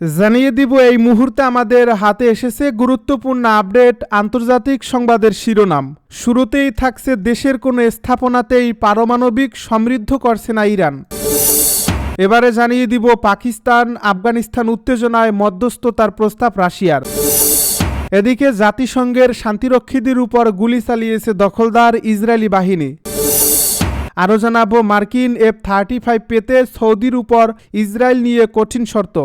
জানিয়ে দিব এই মুহূর্তে আমাদের হাতে এসেছে গুরুত্বপূর্ণ আপডেট আন্তর্জাতিক সংবাদের শিরোনাম। শুরুতেই থাকছে দেশের কোনো স্থাপনাতেই পারমাণবিক সমৃদ্ধ করছে না ইরান। এবারে জানিয়ে দিব পাকিস্তান আফগানিস্তান উত্তেজনায় মধ্যস্থতার প্রস্তাব রাশিয়ার। এদিকে জাতিসংঘের শান্তিরক্ষীদের উপর গুলি চালিয়েছে দখলদার ইসরায়েলি বাহিনী। আরও জানাবো মার্কিন F-35 পেতে সৌদির উপর ইসরায়েল নিয়ে কঠিন শর্ত।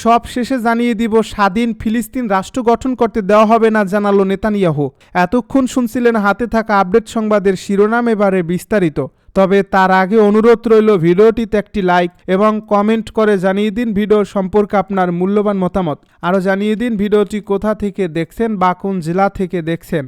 সব শেষে জানিয়ে দিব স্বাধীন ফিলিস্তিন রাষ্ট্র গঠন করতে দেওয়া হবে না জানালো নেতানিয়াহু। এতক্ষণ শুনছিলেন হাতে থাকা আপডেট সংবাদের শিরোনাম, এবারে বিস্তারিত। তবে তার আগে অনুরোধ রইল ভিডিওটিতে একটি লাইক এবং কমেন্ট করে জানিয়ে দিন ভিডিও সম্পর্কে আপনার মূল্যবান মতামত। আরও জানিয়ে দিন ভিডিওটি কোথা থেকে দেখছেন বা কোন জেলা থেকে দেখছেন।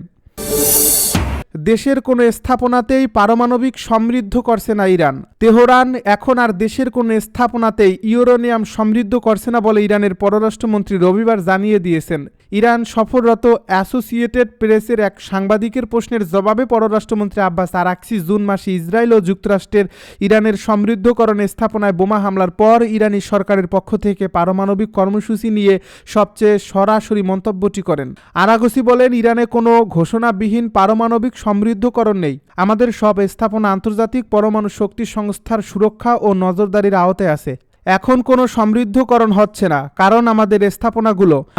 দেশের কোনো স্থাপনাতেই পারমাণবিক সমৃদ্ধ করছে না ইরান। তেহরান এখন আর দেশের কোনো স্থাপনাতেই ইউরেনিয়াম সমৃদ্ধ করছে না বলে ইরানের পররাষ্ট্রমন্ত্রী রবিবার জানিয়ে দিয়েছেন। ইরান সফররত অ্যাসোসিয়েটেড প্রেসের এক সাংবাদিকের প্রশ্নের জবাবে পররাষ্ট্রমন্ত্রী আব্বাস আরাকচি জুন মাসে ইসরায়েল ও যুক্তরাষ্ট্রের ইরানের সমৃদ্ধকরণ স্থাপনায় বোমা হামলার পর ইরানি সরকারের পক্ষ থেকে পারমাণবিক কর্মসূচি নিয়ে সবচেয়ে সরাসরি মন্তব্যটি করেন। আরাকচি বলেন, ইরানে কোনো ঘোষণাবিহীন পারমাণবিক সমৃদ্ধকরণ নেই। আমাদের সব স্থাপনা আন্তর্জাতিক পরমাণু শক্তি সংস্থার সুরক্ষা ও নজরদারির আওতায় আছে। এখন কোনো সমৃদ্ধকরণ হচ্ছে না, কারণ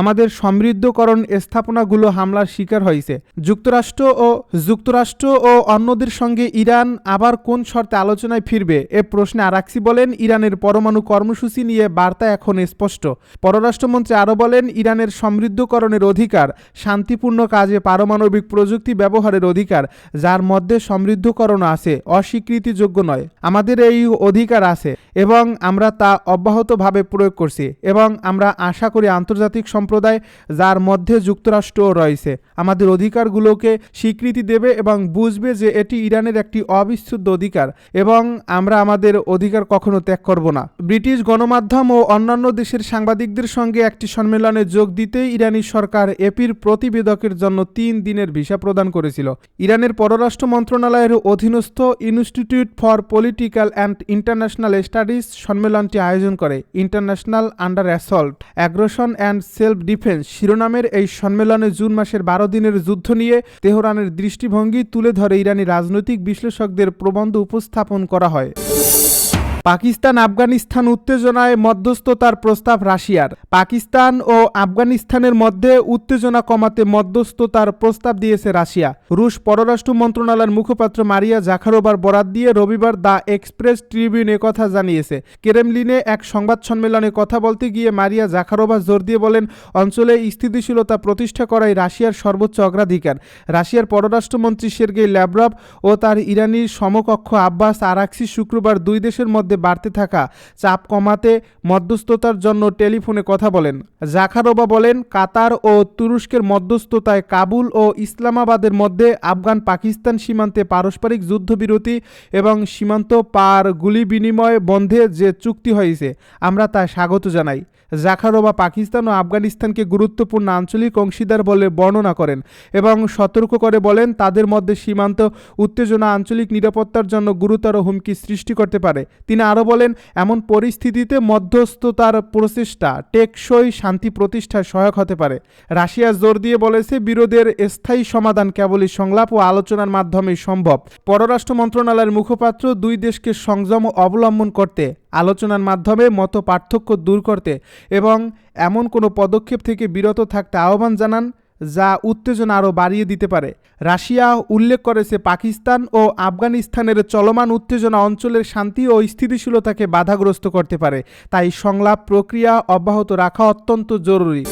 আমাদের সমৃদ্ধকরণ স্থাপনাগুলো হামলার শিকার হয়েছে। যুক্তরাষ্ট্র ও অন্যদের সঙ্গে ইরান আবার কোন শর্তে আলোচনায় ফিরবে এ প্রশ্নে আরাকচি বলেন, ইরানের পরমাণু কর্মসূচি নিয়ে বার্তা এখন স্পষ্ট। পররাষ্ট্রমন্ত্রী আরও বলেন, ইরানের সমৃদ্ধকরণের অধিকার, শান্তিপূর্ণ কাজে পারমাণবিক প্রযুক্তি ব্যবহারের অধিকার, যার মধ্যে সমৃদ্ধকরণ আছে, অস্বীকৃতিযোগ্য নয়। আমাদের এই অধিকার আছে এবং আমরা তা অব্যাহতভাবে প্রয়োগ করছি এবং আমরা আশা করি আন্তর্জাতিক সম্প্রদায়, যার মধ্যে যুক্তরাষ্ট্রও রয়েছে, আমাদের অধিকারগুলোকে স্বীকৃতি দেবে এবং বুঝবে যে এটি ইরানের একটি অবিচ্ছেদ্য অধিকার এবং আমরা আমাদের অধিকার কখনো ত্যাগ করব না। ব্রিটিশ গণমাধ্যম ও অন্যান্য দেশের সাংবাদিকদের সঙ্গে একটি সম্মেলনে যোগ দিতে ইরানি সরকার এপির প্রতিবেদকের জন্য 3 দিনের ভিসা প্রদান করেছিল। ইরানের পররাষ্ট্র মন্ত্রণালয়ের অধীনস্থ institute for political and international studies সম্মেলনটি আয়োজন করে। International under assault, aggression and self defence শিরোনামের এই সম্মেলনে জুন মাসের 12 দিনের যুদ্ধ নিয়ে তেহরানের দৃষ্টিভঙ্গি তুলে ধরে ইরানি রাজনৈতিক বিশ্লেষকদের প্রবন্ধ উপস্থাপন করা হয়। পাকিস্তান আফগানিস্তান উত্তেজনায় মধ্যস্থতার প্রস্তাব রাশিয়ার। পাকিস্তান ও আফগানিস্তানের মধ্যে উত্তেজনা কমাতে মধ্যস্থতার প্রস্তাব দিয়েছে রাশিয়া। রুশ পররাষ্ট্র মন্ত্রণালয়ের মুখপাত্র মারিয়া জাখারোভার বরাত দিয়ে রবিবার দ্য এক্সপ্রেস ট্রিবিউন কথা জানিয়েছে। ক্রেমলিনে এক সংবাদ সম্মেলনে কথা বলতে গিয়ে মারিয়া জাখারোভা জোর দিয়ে বলেন, অঞ্চলে স্থিতিশীলতা প্রতিষ্ঠা করাই রাশিয়ার সর্বোচ্চ অগ্রাধিকার। রাশিয়ার পররাষ্ট্রমন্ত্রী সের্গেই ল্যাভরভ ও তার ইরানি সমকক্ষ আব্বাস আরাকচি শুক্রবার দুই দেশের মধ্যে বাড়তে থাকা চাপ কমাতে মধ্যস্থতার জন্য টেলিফোনে কথা বলেন। জাখারোভা বলেন, কাতার ও তুরস্কের মধ্যস্থতায় কাবুল ও ইসলামাবাদের মধ্যে আফগান পাকিস্তান সীমান্তে পারস্পরিক যুদ্ধবিরতি এবং সীমান্ত পার গুলি বিনিময় বন্ধে যে চুক্তি হয়েছে, আমরা তা স্বাগত জানাই। জাখারোভা পাকিস্তান ও আফগানিস্তানকে গুরুত্বপূর্ণ আঞ্চলিক অংশীদার বলে বর্ণনা করেন এবং সতর্ক করে বলেন, তাদের মধ্যে সীমান্ত উত্তেজনা আঞ্চলিক নিরাপত্তার জন্য গুরুতর হুমকি সৃষ্টি করতে পারে। তিনি আরও বলেন, এমন পরিস্থিতিতে মধ্যস্থতার প্রচেষ্টা টেকসই শান্তি প্রতিষ্ঠায় সহায়ক হতে পারে। রাশিয়া জোর দিয়ে বলেছে, বিরোধের স্থায়ী সমাধান কেবলই সংলাপ ও আলোচনার মাধ্যমেই সম্ভব। পররাষ্ট্র মন্ত্রণালয়ের মুখপাত্র দুই দেশকে সংযম অবলম্বন করতে, আলোচনার মাধ্যমে মত পার্থক্য দূর করতে এবং এমন কোনো পদক্ষেপ থেকে বিরত থাকতে আহ্বান জানান যা উত্তেজনা আরও বাড়িয়ে দিতে পারে। রাশিয়া উল্লেখ করেছে, পাকিস্তান ও আফগানিস্তানের চলমান উত্তেজনা অঞ্চলের শান্তি ও স্থিতিশীলতাকে বাধাগ্রস্ত করতে পারে, তাই সংলাপ প্রক্রিয়া অব্যাহত রাখা অত্যন্ত জরুরি।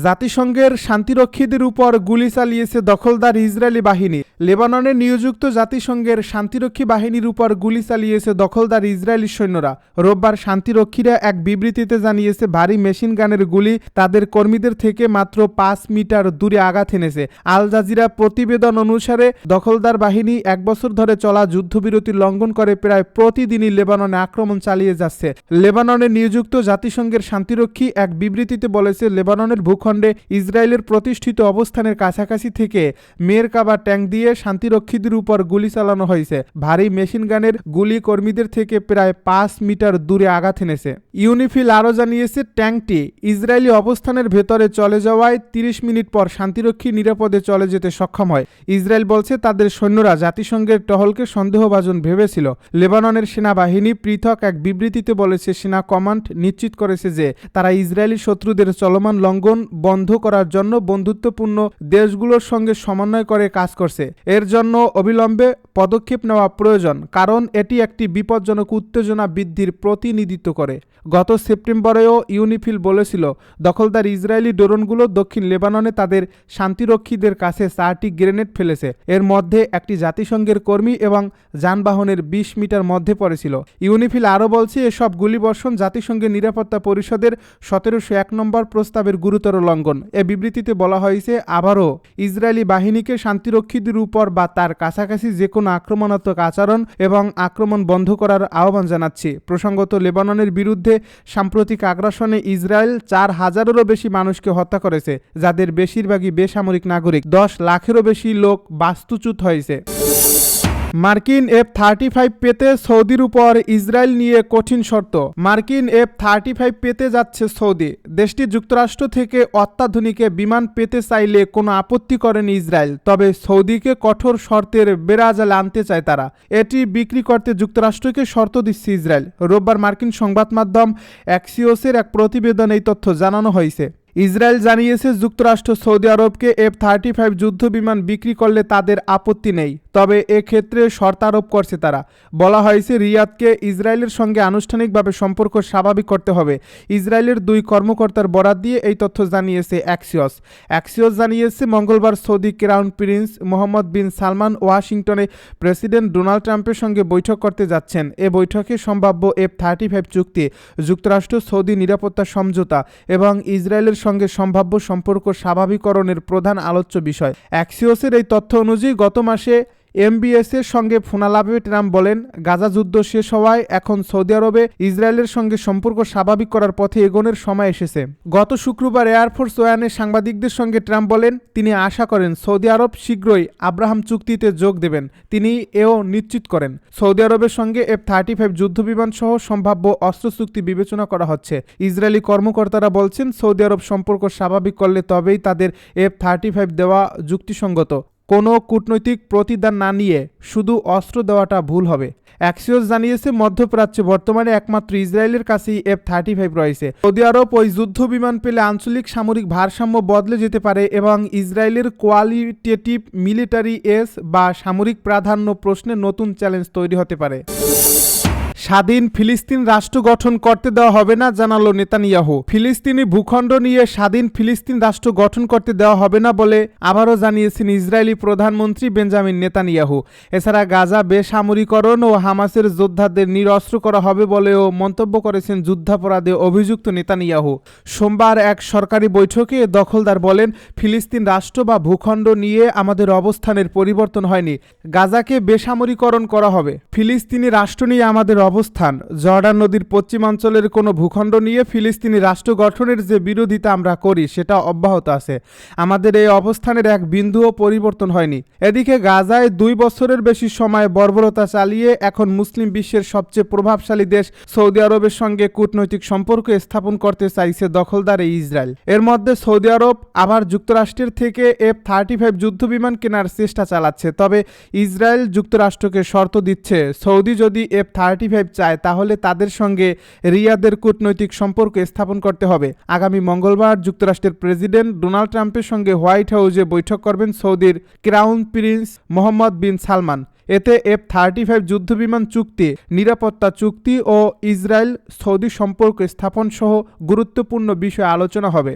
জাতিসংঘের শান্তিরক্ষীদের উপর গুলি চালিয়েছে দখলদার ইসরায়েলি বাহিনী। লেবাননে নিয়োজিত জাতিসংঘের শান্তিরক্ষী বাহিনীর উপর গুলি চালিয়েছে দখলদার ইসরায়েলি সৈন্যরা। রোববার শান্তিরক্ষীরা এক বিবৃতিতে জানিয়েছে, ভারী মেশিন গানের গুলি তাদের কর্মীদের থেকে মাত্র 5 মিটার দূরে আঘাত এনেছে। আল জাজিরা প্রতিবেদন অনুসারে দখলদার বাহিনী 1 বছর ধরে চলা যুদ্ধবিরতি লঙ্ঘন করে প্রায় প্রতিদিনই লেবাননে আক্রমণ চালিয়ে যাচ্ছে। লেবাননে নিয়োজিত জাতিসংঘের শান্তিরক্ষী এক বিবৃতিতে বলেছে, লেবাননের ভূখণ্ডে ইসরায়েলের প্রতিষ্ঠিত অবস্থানের কাছাকাছি থেকে মেরকাবা ট্যাঙ্ক দিয়ে নিয়ে শান্তিরক্ষীদের উপর গুলি চালানো হয়েছে। ভারী মেশিনগানের গুলি কর্মীদের থেকে প্রায় 5 মিটার দূরে আঘাত এনেছে। ইউনিফিল আরও জানিয়েছে, ট্যাঙ্কটি ইসরায়েলি অবস্থানের ভেতরে চলে যাওয়ায় 30 মিনিট পর শান্তিরক্ষী নিরাপদে চলে যেতে সক্ষম হয়। ইসরায়েল বলছে তাদের সৈন্যরা জাতিসংঘের টহলকে সন্দেহভাজন ভেবেছিল। লেবাননের সেনাবাহিনী পৃথক এক বিবৃতিতে বলেছে, সেনা কমান্ড নিশ্চিত করেছে যে তারা ইসরায়েলি শত্রুদের চলমান লঙ্ঘন বন্ধ করার জন্য বন্ধুত্বপূর্ণ দেশগুলোর সঙ্গে সমন্বয় করে কাজ করছে। এর জন্য অবিলম্বে পদক্ষেপ নেওয়া প্রয়োজন, কারণ এটি একটি বিপজ্জনক উত্তেজনা বৃদ্ধির প্রতিনিধিত্ব করে। গত সেপ্টেম্বরেও ইউনিফিল বলেছিল, দখলদার ইসরায়েলি ড্রোনগুলো দক্ষিণ লেবাননে তাদের শান্তিরক্ষীদের কাছে 4টি গ্রেনেড ফেলেছে। এর মধ্যে একটি জাতিসংঘের কর্মী এবং যানবাহনের 20 মিটার মধ্যে পড়েছিল। ইউনিফিল আরও বলছে, এসব গুলিবর্ষণ জাতিসংঘের নিরাপত্তা পরিষদের 1701 নম্বর প্রস্তাবের গুরুতর লঙ্ঘন। এ বিবৃতিতে বলা হয়েছে, আবারও ইসরায়েলি বাহিনীকে শান্তিরক্ষীদের উপর বা তার কাছাকাছি যে কোনো আক্রমণাত্মক আচরণ এবং আক্রমণ বন্ধ করার আহ্বান জানাচ্ছি। প্রসঙ্গত, লেবাননের বিরুদ্ধে সাম্প্রতিক আগ্রাসনে ইসরায়েল 4000-এরও বেশি মানুষকে হত্যা করেছে, যাদের বেশিরভাগই বেসামরিক নাগরিক। 10 লাখেরও বেশি লোক বাস্তুচ্যুত হয়েছে। মার্কিন F-35 পেতে সৌদির উপর ইসরায়েল নিয়ে কঠিন শর্ত। মার্কিন F-35 পেতে যাচ্ছে সৌদি। দেশটি যুক্তরাষ্ট্র থেকে অত্যাধুনিক বিমান পেতে চাইলে কোনো আপত্তি করেনি ইসরায়েল, তবে সৌদিকে কঠোর শর্তের বেড়াজালে আনতে চায় তারা। এটি বিক্রি করতে যুক্তরাষ্ট্রকে শর্ত দিচ্ছে ইসরায়েল। রোববার মার্কিন সংবাদ মাধ্যম অ্যাক্সিওসের এক প্রতিবেদনে এই তথ্য জানানো হয়েছে। ইসরায়েল জানিয়েছে, যুক্তরাষ্ট্র সৌদি আরবকে F-35 যুদ্ধবিমান বিক্রি করলে তাদের আপত্তি নেই, তবে এক্ষেত্রে শর্ত আরোপ করছে তারা। বলা হয়েছে, রিয়াদকে ইসরায়েলের সঙ্গে আনুষ্ঠানিকভাবে সম্পর্ক স্বাভাবিক করতে হবে। ইসরায়েলের 2 কর্মকর্তার বরাত দিয়ে এই তথ্য জানিয়েছে অ্যাক্সিওস। অ্যাক্সিওস জানিয়েছে, মঙ্গলবার সৌদি ক্রাউন প্রিন্স মোহাম্মদ বিন সালমান ওয়াশিংটনে প্রেসিডেন্ট ডোনাল্ড ট্রাম্পের সঙ্গে বৈঠক করতে যাচ্ছেন। এ বৈঠকে সম্ভাব্য F-35 চুক্তি, যুক্তরাষ্ট্র সৌদি নিরাপত্তা সমঝোতা এবং ইসরায়েলের সঙ্গে সম্ভাব্য সম্পর্ক স্বাভাবিকরণের প্রধান আলোচ্য বিষয়। অ্যাক্সিওসের এই তথ্য অনুযায়ী গত মাসে MBS-এর সঙ্গে ফোনালাপে ট্রাম্প বলেন, গাজা যুদ্ধ শেষ হওয়ায় এখন সৌদি আরবে ইসরায়েলের সঙ্গে সম্পর্ক স্বাভাবিক করার পথে এগোনোর সময় এসেছে। গত শুক্রবার এয়ারফোর্স ওয়ানে সাংবাদিকদের সঙ্গে ট্রাম্প বলেন, তিনি আশা করেন সৌদি আরব শীঘ্রই আব্রাহাম চুক্তিতে যোগ দেবেন। তিনি এও নিশ্চিত করেন, সৌদি আরবের সঙ্গে F-35 যুদ্ধবিমান সহ সম্ভাব্য অস্ত্র চুক্তি বিবেচনা করা হচ্ছে। ইসরায়েলি কর্মকর্তারা বলছেন, সৌদি আরব সম্পর্ক স্বাভাবিক করলে তবেই তাদের F-35 দেওয়া যুক্তিসঙ্গত। কোনো কূটনৈতিক প্রতিদান না নিয়ে শুধু অস্ত্র দেওয়াটা ভুল হবে। অ্যাক্সিওস জানিয়েছে, মধ্যপ্রাচ্যে বর্তমানে একমাত্র ইসরায়েলের কাছেই F-35 রয়েছে। সৌদি আরব ওই যুদ্ধ বিমান পেলে আঞ্চলিক সামরিক ভারসাম্য বদলে যেতে পারে এবং ইসরায়েলের কোয়ালিটেটিভ মিলিটারি এজ বা সামরিক প্রাধান্য প্রশ্নে নতুন চ্যালেঞ্জ তৈরি হতে পারে। স্বাধীন ফিলিস্তিন রাষ্ট্র গঠন করতে দেওয়া হবে না, জানালো নেতানিয়াহু। ফিলিস্তিনি ভূখণ্ড নিয়ে স্বাধীন ফিলিস্তিন রাষ্ট্র গঠন করতে দেওয়া হবে না বলে আবারও জানিয়েছেন ইসরায়েলি প্রধানমন্ত্রী বেঞ্জামিন নেতানিয়াহু। এছাড়া গাজা বেসামরিকরণ ও হামাসের যোদ্ধাদের নিরস্ত্র করা হবে বলেও মন্তব্য করেছেন যুদ্ধাপরাধে অভিযুক্ত নেতানিয়াহু। সোমবার এক সরকারি বৈঠকে দখলদার বলেন, ফিলিস্তিন রাষ্ট্র বা ভূখণ্ড নিয়ে আমাদের অবস্থানের পরিবর্তন হয়নি। গাজাকে বেসামরিকরণ করা হবে। ফিলিস্তিনি রাষ্ট্র নিয়ে আমাদের অবস্থান। জর্ডান নদীর পশ্চিমাঞ্চলের কোনো ভূখণ্ড নিয়ে ফিলিস্তিনি রাষ্ট্র গঠনের যে বিরোধিতা আমরা করি সেটা অব্যাহত আছে। আমাদের এই অবস্থানের এক বিন্দুও পরিবর্তন হয়নি। এদিকে গাজায় 2 বছরের বেশি সময় বর্বরতা চালিয়ে এখন মুসলিম বিশ্বের সবচেয়ে প্রভাবশালী দেশ সৌদি আরবের সঙ্গে কূটনৈতিক সম্পর্ক স্থাপন করতে চাইছে দখলদার এই ইসরায়েল। এর মধ্যে সৌদি আরব আবার যুক্তরাষ্ট্রের থেকে F-35 যুদ্ধবিমান কেনার চেষ্টা চালাচ্ছে। তবে ইসরায়েল যুক্তরাষ্ট্রকে শর্ত দিচ্ছে, সৌদি যদি F-35 চায় তাহলে তাদের সঙ্গে রিয়াদের কূটনৈতিক সম্পর্ক স্থাপন করতে হবে। আগামী মঙ্গলবার যুক্তরাষ্ট্রের প্রেসিডেন্ট ডোনাল্ড ট্রাম্পের সঙ্গে হোয়াইট হাউসে বৈঠক করবেন সৌদির ক্রাউন প্রিন্স মোহাম্মদ বিন সালমান। এতে F-35 যুদ্ধবিমান চুক্তি, নিরাপত্তা চুক্তি ও ইসরায়েল সৌদি সম্পর্ক স্থাপন সহ গুরুত্বপূর্ণ বিষয়ে আলোচনা হবে।